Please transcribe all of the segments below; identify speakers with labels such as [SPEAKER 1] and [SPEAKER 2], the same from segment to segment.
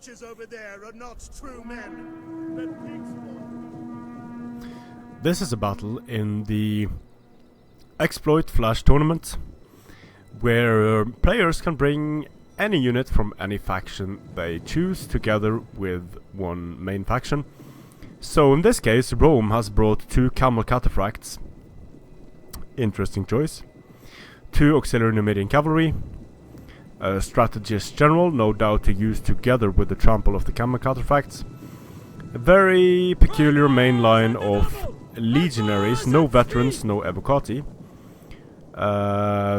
[SPEAKER 1] creatures over there are not true men. The pigs spawn.
[SPEAKER 2] This is a battle in the Exploit Flash tournament, where players can bring any unit from any faction they choose together with one main faction. So in this case, Rome has brought 2 Camel Cataphracts. Interesting choice. 2 Auxiliary Numidian Cavalry. A Strategist General, no doubt to use together with the Trample of the Camel Cataphracts. A very peculiar main line of Legionaries, no Veterans, no Evocati.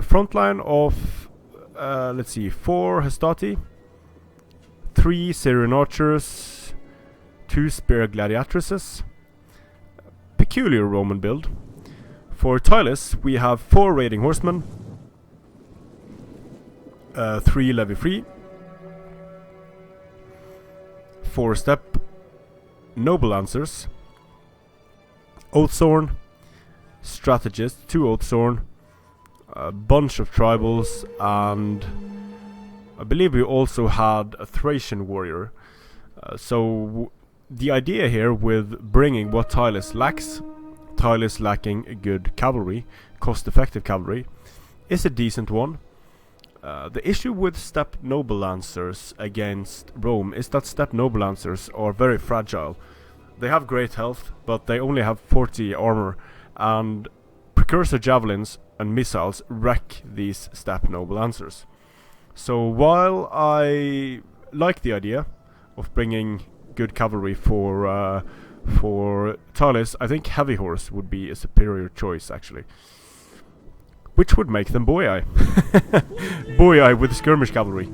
[SPEAKER 2] Front line of, let's see, 4 Hastati. 3 Syrian Archers. 2 Spear Gladiatrices. Peculiar Roman build. For Tylis, we have 4 Raiding Horsemen. 3 Levy Free. 4 Step Noble Lancers. Oathsworn. Strategist, 2 Oathsworn. A bunch of tribals, and I believe we also had a Thracian warrior. So the idea here with bringing what Tylis lacks, Tylis lacking good cavalry, cost-effective cavalry, is a decent one. The issue with Step Noble Lancers against Rome is that Step Noble Lancers are very fragile. They have great health, but they only have 40 armor, and Precursor Javelins and missiles wreck these Step Noble Lancers. So while I like the idea of bringing good cavalry for Tylis, I think Heavy Horse would be a superior choice, actually. Which would make them Boyai. Boyai with skirmish cavalry,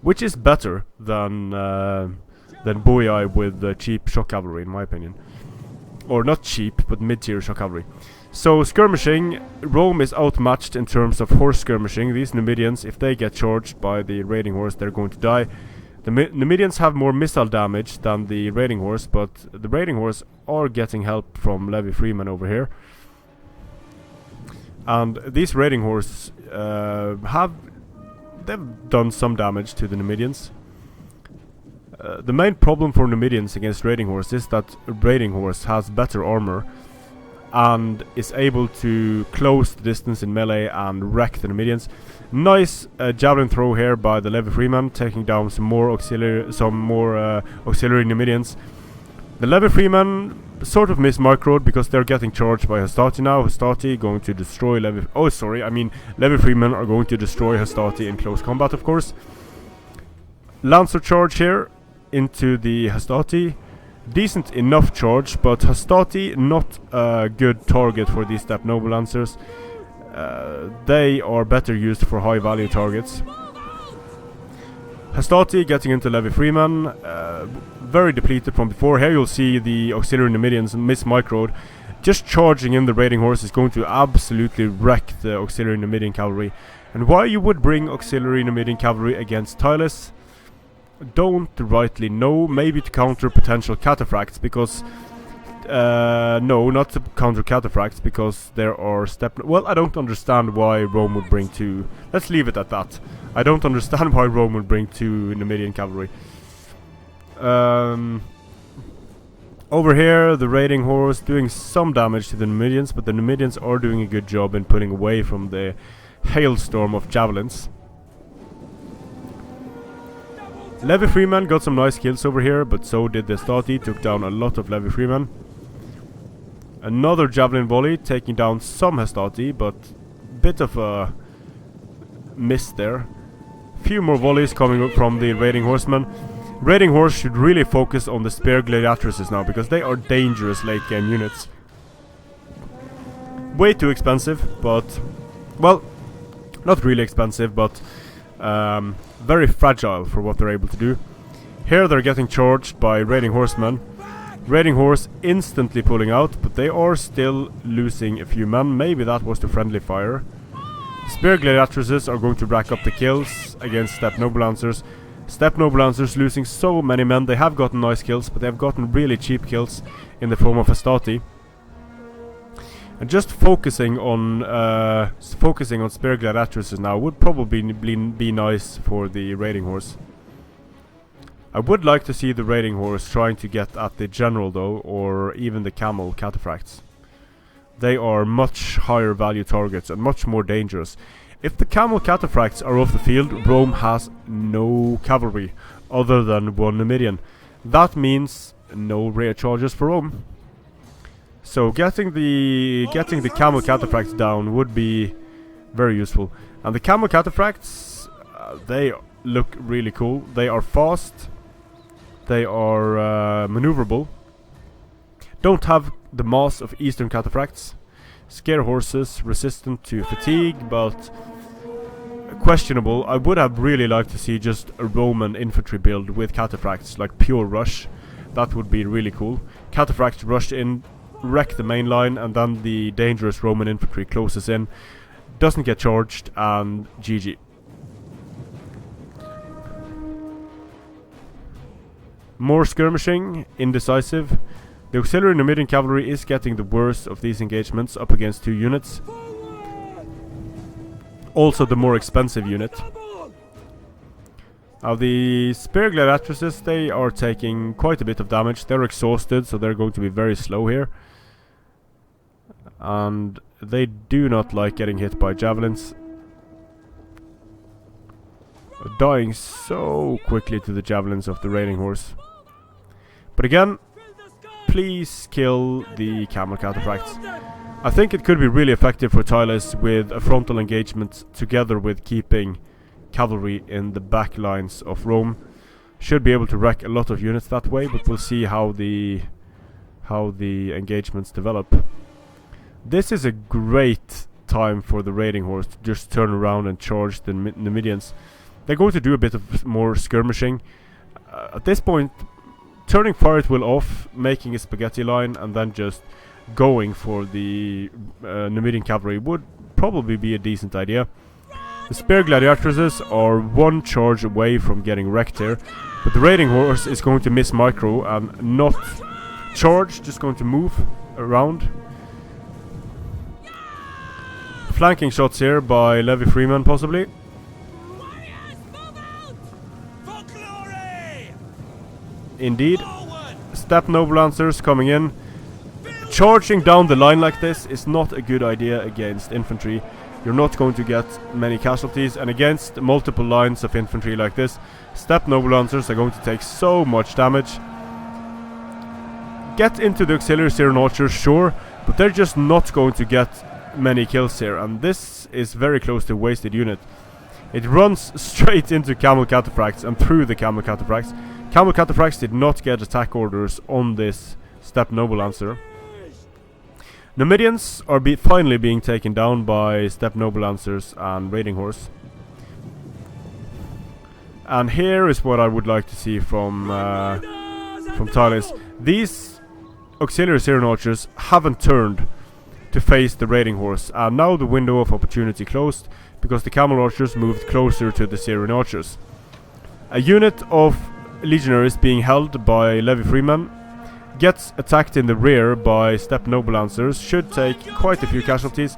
[SPEAKER 2] which is better than Boyai with cheap shock cavalry, in my opinion. Or not cheap, but mid-tier shock cavalry. So skirmishing, Rome is outmatched in terms of horse skirmishing. These Numidians, if they get charged by the raiding horse, they're going to die. The Numidians have more missile damage than the raiding horse, but the raiding horse are getting help from Levy Freeman over here. And these raiding horses they've done some damage to the Numidians. The main problem for Numidians against raiding horse is that raiding horse has better armor and is able to close the distance in melee and wreck the Numidians. Nice javelin throw here by the Levy Freeman, taking down some more auxiliary Numidians. The Levy Freeman sort of mismicroed because they're getting charged by Hastati now. Hastati going to destroy Levy... Oh, sorry, I mean Levy Freeman are going to destroy Hastati in close combat, of course. Lancer charge here into the Hastati. Decent enough charge, but Hastati not a good target for these Step Noble Lancers. They are better used for high value targets. Hastati getting into Levy Freeman, very depleted from before. Here you'll see the auxiliary Numidians mismicroed. Just charging in the raiding horse is going to absolutely wreck the auxiliary Numidian cavalry. And why you would bring auxiliary Numidian cavalry against Tylis, don't rightly know. Maybe to counter potential cataphracts, because no, not to counter cataphracts, because there are well, I don't understand why Rome would bring 2. Let's leave it at that. I don't understand why Rome would bring 2 Numidian cavalry. Over here, the raiding horse doing some damage to the Numidians, but the Numidians are doing a good job in pulling away from the hailstorm of javelins. Levy Freeman got some nice kills over here, but so did the Hastati, took down a lot of Levy Freeman. Another javelin volley, taking down some Hastati, but bit of a miss there. Few more volleys coming up from the raiding horsemen. Raiding horse should really focus on the Spear Gladiatrices now, because they are dangerous late game units. Way too expensive, but... well, not really expensive, but... very fragile for what they're able to do. Here they're getting charged by raiding horsemen. Raiding horse instantly pulling out, but they are still losing a few men. Maybe that was the friendly fire. Spear Gladiatrices are going to rack up the kills against Step Noble Lancers. Step Noble Lancers losing so many men. They have gotten nice kills, but they have gotten really cheap kills in the form of Hastati. And just focusing on Spear Gladiatrices now would probably be nice for the raiding horse. I would like to see the raiding horse trying to get at the general though, or even the camel cataphracts. They are much higher value targets and much more dangerous. If the camel cataphracts are off the field, Rome has no cavalry other than one Numidian. That means no rear charges for Rome. So getting the camel cataphracts down would be very useful. And the camel cataphracts, they look really cool. They are fast. They are maneuverable. Don't have the mass of Eastern cataphracts. Scare horses, resistant to fatigue, but questionable. I would have really liked to see just a Roman infantry build with cataphracts, like pure rush. That would be really cool. Cataphracts rush in, wreck the main line, and then the dangerous Roman infantry closes in, doesn't get charged, and GG. More skirmishing, indecisive. The auxiliary Numidian cavalry is getting the worst of these engagements up against 2 units. Also the more expensive unit. Now the spear gladiatresses, they are taking quite a bit of damage. They're exhausted, so they're going to be very slow here. And they do not like getting hit by javelins. Dying so quickly to the javelins of the raiding horse. But again, please kill the camel cataphracts. I think it could be really effective for Tylis with a frontal engagement together with keeping cavalry in the back lines of Rome. Should be able to wreck a lot of units that way, but we'll see how the engagements develop. This is a great time for the raiding horse to just turn around and charge the Numidians. They're going to do a bit of more skirmishing. At this point, turning fire at will off, making a spaghetti line, and then just going for the Numidian cavalry would probably be a decent idea. The spear gladiatresses are 1 charge away from getting wrecked here, but the raiding horse is going to miss micro and not charge, just going to move around. Flanking shots here by Levy Freeman possibly. Indeed. Steppe noble lancers coming in. Charging down the line like this is not a good idea against infantry. You're not going to get many casualties, and against multiple lines of infantry like this, Steppe noble lancers are going to take so much damage. Get into the auxiliary Syrian archers, sure, but they're just not going to get many kills here, and this is very close to a wasted unit. It runs straight into camel cataphracts and through the camel cataphracts. Camel cataphracts did not get attack orders on this Steppe noble lancer. Numidians are finally being taken down by Steppe noble lancers and raiding horse. And here is what I would like to see from Tylis. These auxiliary Syrian archers haven't turned to face the raiding horse, and now the window of opportunity closed because the camel archers moved closer to the Syrian archers. A unit of legionaries being held by Levy Freeman gets attacked in the rear by Steppe noble lancers, should take quite a few casualties,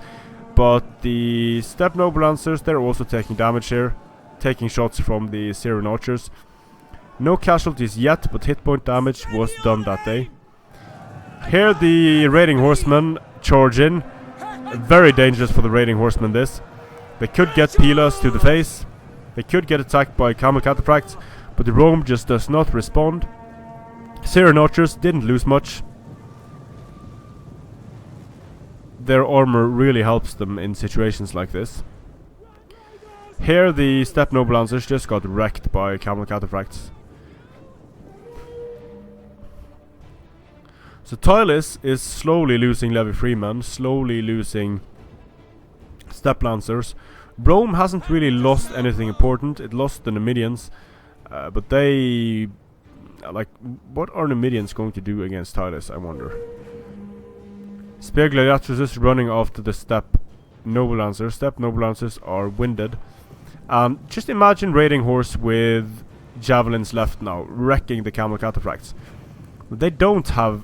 [SPEAKER 2] but the Steppe noble lancers, they're also taking damage here, taking shots from the Syrian archers. No casualties yet, but hit point damage was done that day. Here the raiding horsemen charge in. Very dangerous for the raiding horsemen this. They could get Pilas to the face. They could get attacked by camel cataphracts, but the Rome just does not respond. Syrian archers didn't lose much. Their armor really helps them in situations like this. Here the Steppe noble lancers just got wrecked by camel cataphracts. So Tylis is slowly losing Levy Freeman, slowly losing Steppe lancers. Rome hasn't really lost anything important. It lost the Numidians, but they... like, what are Numidians going to do against Tylis, I wonder? Spear gladiatresses running after the Steppe noble lancers. Steppe noble lancers are winded. And just imagine raiding horse with javelins left now, wrecking the camel cataphracts. They don't have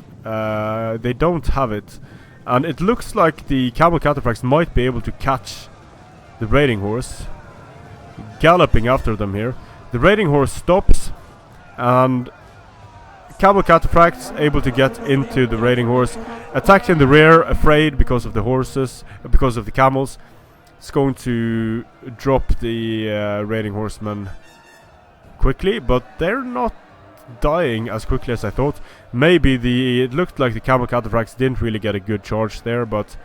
[SPEAKER 2] it, and it looks like the camel cataphracts might be able to catch the raiding horse, galloping after them here. The raiding horse stops, and Camel Cataphracts able to get into the raiding horse, attacked in the rear, afraid because of the horses, because of the camels. It's going to drop the raiding horsemen quickly, but they're not dying as quickly as I thought. Maybe it looked like the Camel Cataphracts didn't really get a good charge there, but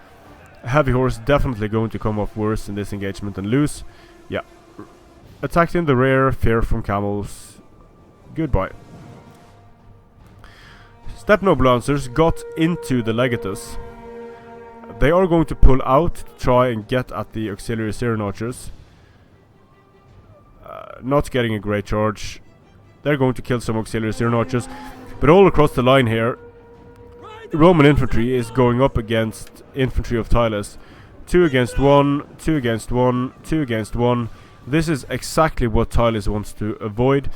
[SPEAKER 2] heavy horse definitely going to come off worse in this engagement and lose. Yeah, attacked in the rear, fear from camels. Goodbye. Steppe Noble Lancers got into the Legatus. They are going to pull out to try and get at the auxiliary Syrian archers. Not getting a great charge. They're going to kill some auxiliary Syrian archers. But all across the line here, Roman infantry is going up against infantry of Tylis. 2 against 1, 2 against 1, 2 against 1. This is exactly what Tylis wants to avoid.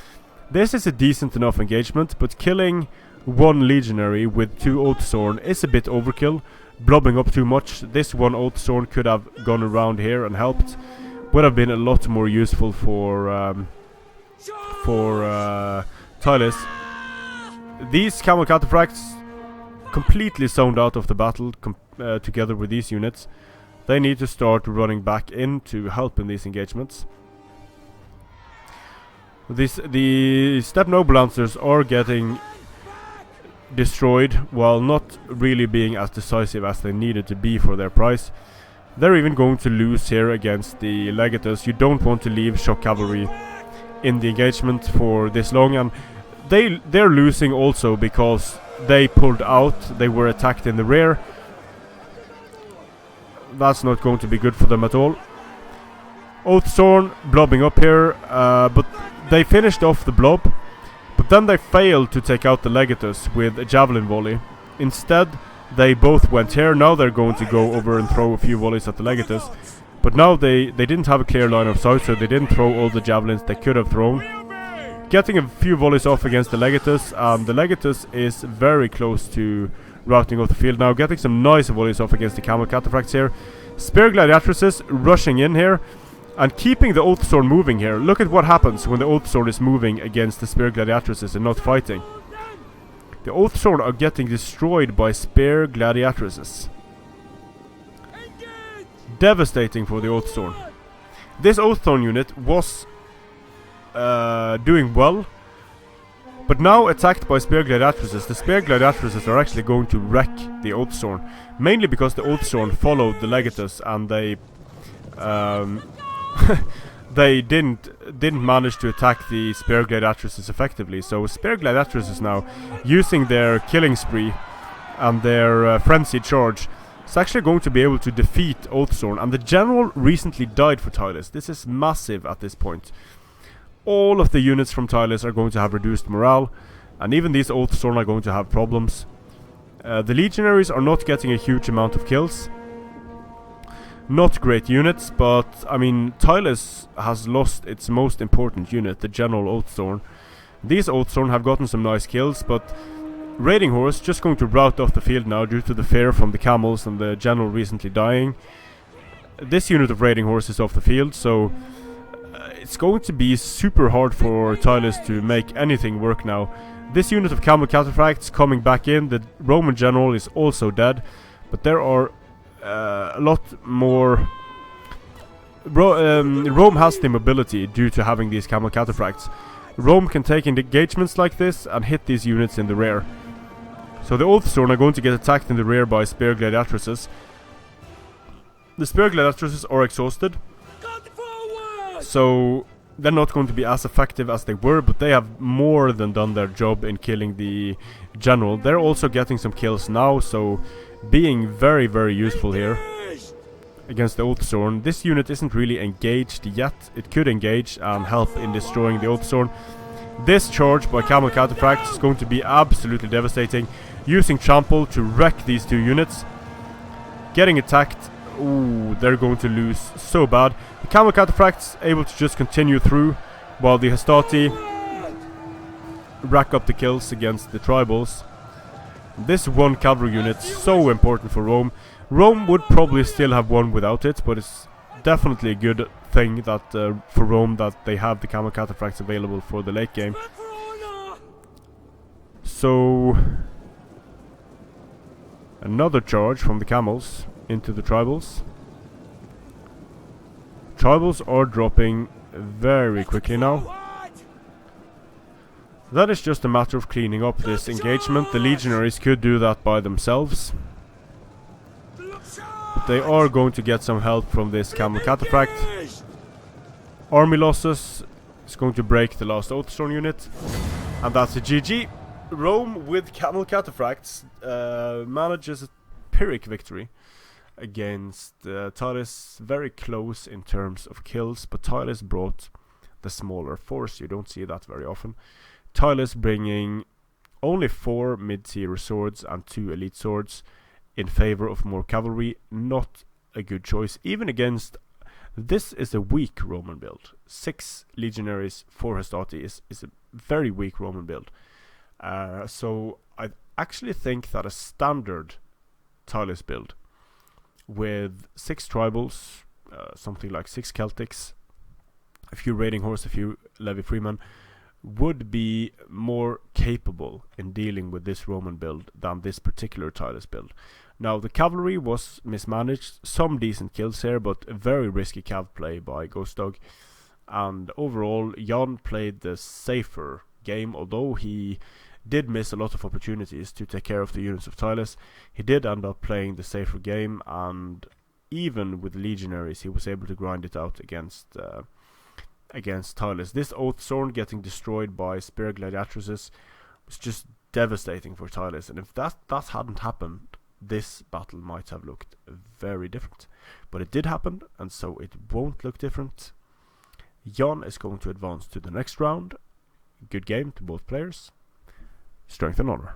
[SPEAKER 2] This is a decent enough engagement, but killing 1 legionary with 2 Oathsworn is a bit overkill. Blobbing up too much. This 1 Oathsworn could have gone around here and helped. Would have been a lot more useful for Tylis. These Camel Cataphracts completely zoned out of the battle together with these units. They need to start running back in to help in these engagements. The Steppe Noble Lancers are getting destroyed while not really being as decisive as they needed to be for their price. They're even going to lose here against the Legatus. You don't want to leave shock cavalry in the engagement for this long, and they're losing also because they pulled out. They were attacked in the rear. That's not going to be good for them at all. Oathsworn blobbing up here, but they finished off the blob. But then they failed to take out the Legatus with a javelin volley. Instead, they both went here. Now they're going to go over and throw a few volleys at the Legatus. But now they didn't have a clear line of sight, so they didn't throw all the javelins they could have thrown. Getting a few volleys off against the Legatus, and the Legatus is very close to routing off the field now. Getting some nice volleys off against the Camel Cataphracts here. Spear Gladiatrices rushing in here. And keeping the Oathsworn moving here. Look at what happens when the Oathsworn is moving against the Spear Gladiatrices and not fighting. The Oathsworn are getting destroyed by Spear Gladiatrices. Devastating for the Oathsworn. This Oathsworn unit was doing well, but now attacked by Spear Gladiatrices. The Spear Gladiatrices are actually going to wreck the Oathsworn. Mainly because the Oathsworn followed the Legatus and they they didn't manage to attack the Spear Gladiatrices effectively. So Spear Gladiatrices now, using their killing spree and their frenzied charge, is actually going to be able to defeat Oathsworn. And the general recently died for Tylis. This is massive at this point. All of the units from Tylis are going to have reduced morale, and even these Oathsworn are going to have problems. The legionaries are not getting a huge amount of kills. Not great units, but I mean, Tylis has lost its most important unit, the General Oathsworn. These Oathsworn have gotten some nice kills, but Raiding Horse just going to rout off the field now due to the fear from the camels and the General recently dying. This unit of Raiding Horse is off the field, so it's going to be super hard for Tylis to make anything work now. This unit of Camel Cataphracts coming back in. The Roman General is also dead, but there are a lot more. Rome has the mobility due to having these Camel Cataphracts. Rome can take engagements like this and hit these units in the rear. So the Oathsworn are going to get attacked in the rear by Spear Gladiatrices. The Spear Gladiatrices are exhausted, so they're not going to be as effective as they were, but they have more than done their job in killing the General. They're also getting some kills now, so being very, very useful here against the Oathsworn. This unit isn't really engaged yet. It could engage and help in destroying the Oathsworn. This charge by Camel Cataphracts is going to be absolutely devastating. Using Trample to wreck these two units. Getting attacked. Ooh, they're going to lose so bad. The Camel Cataphracts able to just continue through, while the Hastati rack up the kills against the tribals. This one cavalry unit is so important for Rome. Rome would probably still have won without it, but it's definitely a good thing that for Rome that they have the Camel Cataphracts available for the late game. So another charge from the camels into the tribals. Tribals are dropping very quickly now. That is just a matter of cleaning up this engagement. The legionaries could do that by themselves, but they are going to get some help from this camel cataphract. Army losses is going to break the last Oathstone unit, and that's a GG. Rome with camel cataphracts manages a Pyrrhic victory against Tylis. Very close in terms of kills, but Tylis brought the smaller force. You don't see that very often. Tylis bringing only 4 mid-tier swords and 2 elite swords in favor of more cavalry. Not a good choice, even against... This is a weak Roman build. 6 legionaries, 4 hastati is a very weak Roman build. So I actually think that a standard Tylis build with 6 tribals, something like 6 Celtics, a few raiding horse, a few levy freemen, would be more capable in dealing with this Roman build than this particular Tylis build. Now, the cavalry was mismanaged, some decent kills here, but a very risky cav play by Ghost Dog. And overall, Jan played the safer game, although he did miss a lot of opportunities to take care of the units of Tylis. He did end up playing the safer game, and even with legionaries, he was able to grind it out against Tylis. This Oathsworn getting destroyed by Spear Gladiatresses was just devastating for Tylis, and if that hadn't happened, this battle might have looked very different. But it did happen, and so it won't look different. Jan is going to advance to the next round. Good game to both players. Strength and honor.